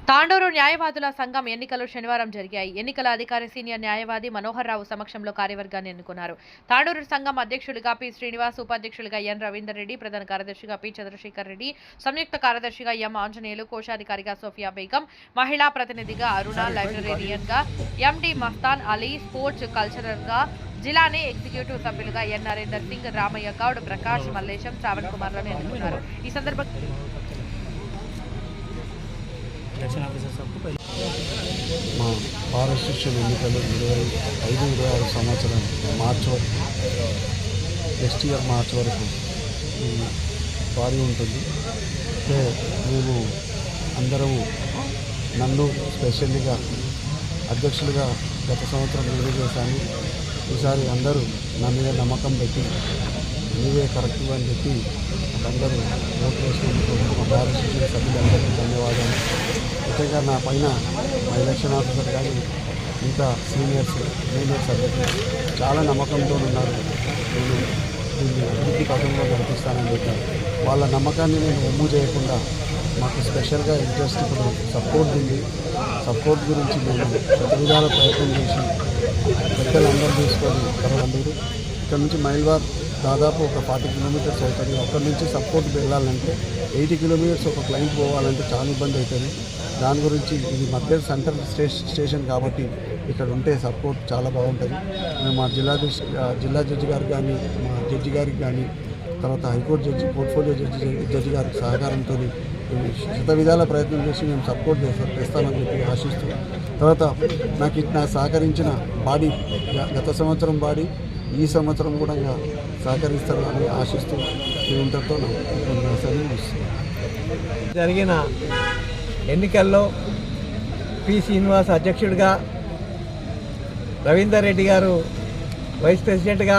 తాండూరు న్యాయవాదుల సంఘం ఎన్నికలు శనివారం జరిగాయి. ఎన్నికల అధికారి సీనియర్ న్యాయవాది మనోహర్ రావు సమక్షంలో కార్యవర్గాన్ని ఎన్నుకున్నారు. తాండూరు సంఘం అధ్యక్షుడిగా పి శ్రీనివాస్, ఉపాధ్యక్షులుగా ఎన్ రవీందర్ రెడ్డి, ప్రధాన కార్యదర్శిగా పి చంద్రశేఖర్ రెడ్డి, సంయుక్త కార్యదర్శిగా ఎం ఆంజనేయులు, కోశాధికారిగా సోఫియా బేగం, మహిళా ప్రతినిధిగా అరుణ, లైబ్రరీయన్గా ఎండి మస్తాన్ అలీ, స్పోర్ట్స్ కల్చరల్గా జిల్లాని ఎగ్జిక్యూటివ్ సభ్యులుగా ఎన్ నరేందర్ సింగ్, రామయ్య గౌడ్, ప్రకాష్, మల్లేశం, శ్రావణ్ కుమార్లను ఎన్నుకున్నారు. ఈ సందర్భంగా మా పారశిక్షణ ఎన్నికలు 25-26 సంవత్సరం మార్చి వరకు, నెక్స్ట్ ఇయర్ మార్చి వరకు భారీ ఉంటుంది. అంటే మేము అందరము నన్ను స్పెషల్గా అధ్యక్షులుగా గత సంవత్సరం నేనే చేశాను. ఈసారి అందరూ నా మీద నమ్మకం పెట్టి నీవే కరెక్ట్ అని చెప్పి అందరూ ఓటు వేసినందుకు మా పారశిక్షణ సభ్యులందరికీ ధన్యవాదాలు. ముఖ్యంగా నా పైన మా ఎలక్షన్ ఆఫీసర్ కానీ ఇంకా సీనియర్స్ సభ్యులు చాలా నమ్మకంతో ఉన్నారు. నేను దీన్ని అభివృద్ధి పథంలో నడిపిస్తానని చెప్పి వాళ్ళ నమ్మకాన్ని నేను ఒమ్ము చేయకుండా మాకు స్పెషల్గా ఇంట్రెస్ట్ ఇప్పుడు సపోర్ట్ ఉంది. సపోర్ట్ గురించి నేను శత విధాల ప్రయత్నం చేసి పెద్దలందరూ తీసుకొని తరగందరు ఇక్కడ నుంచి మైల్వార్ దాదాపు ఒక 40 కిలోమీటర్స్ అవుతుంది. అక్కడి నుంచి సపోర్ట్ వెళ్ళాలంటే 80 కిలోమీటర్స్ ఒక క్లయింట్ పోవాలంటే చాలా ఇబ్బంది అవుతుంది. దాని గురించి ఇది మధ్య సెంట్రల్ స్టేషన్ కాబట్టి ఇక్కడ ఉంటే సపోర్ట్ చాలా బాగుంటుంది. మేము మా జిల్లా జడ్జి గారికి కానీ, మా జడ్జి గారికి కానీ, తర్వాత హైకోర్టు జడ్జి, పోర్ట్ఫోలియో జడ్జి గారికి సహకారంతో శత విధాల ప్రయత్నం చేసి మేము సపోర్ట్ చేస్తామని చెప్పి ఆశిస్తూ, తర్వాత నాకు సహకరించిన బాడీ గత సంవత్సరం బాడీ ఈ సంవత్సరం కూడా సహకరిస్తారని ఆశిస్తూ ఇంతతో జరిగిన ఎన్నికల్లో పి శ్రీనివాస్ అధ్యక్షుడిగా, రవీందర్ రెడ్డి గారు వైస్ ప్రెసిడెంట్గా,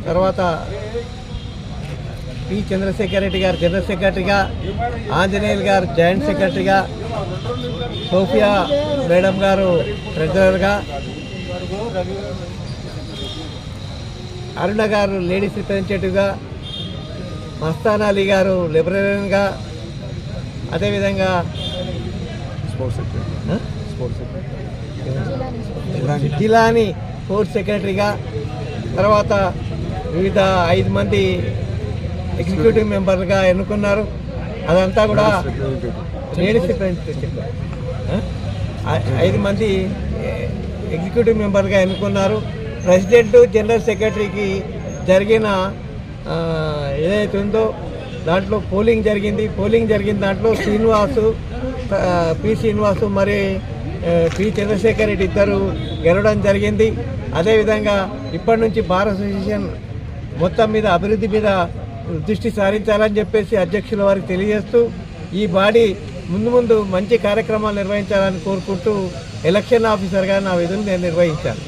తర్వాత పి చంద్రశేఖర్ రెడ్డి గారు జనరల్ సెక్రటరీగా, ఆంజనేయులు గారు జాయింట్ సెక్రటరీగా, సోఫియా మేడం గారు ట్రెజరర్గా, అరుణ గారు లేడీస్ రిప్రజెంటేటివ్గా, మస్తాన్ అలీ గారు లైబ్రరీయన్గా, అదేవిధంగా జిలాని స్పోర్ట్స్ సెక్రటరీగా, తర్వాత వివిధ 5 మంది ఎగ్జిక్యూటివ్ మెంబర్లుగా ఎన్నుకున్నారు. అదంతా కూడా లేడీస్ రిప్రజెంటేటివ్ 5 మంది ఎగ్జిక్యూటివ్ మెంబర్గా ఎన్నుకున్నారు. ప్రెసిడెంట్, జనరల్ సెక్రటరీకి జరిగిన ఏదైతే ఉందో దాంట్లో పోలింగ్ జరిగిన దాంట్లో పి శ్రీనివాసు మరి పి చంద్రశేఖర్ రెడ్డి ఇద్దరు గెలవడం జరిగింది. అదేవిధంగా ఇప్పటి నుంచి బార్ అసోసియేషన్ మొత్తం మీద అభివృద్ధి మీద దృష్టి సారించాలని చెప్పేసి అధ్యక్షుల వారికి తెలియజేస్తూ ఈ బాడీ ముందు మంచి కార్యక్రమాలు నిర్వహించాలని కోరుకుంటూ ఎలక్షన్ ఆఫీసర్గా నా విధులు నేను నిర్వహించాను.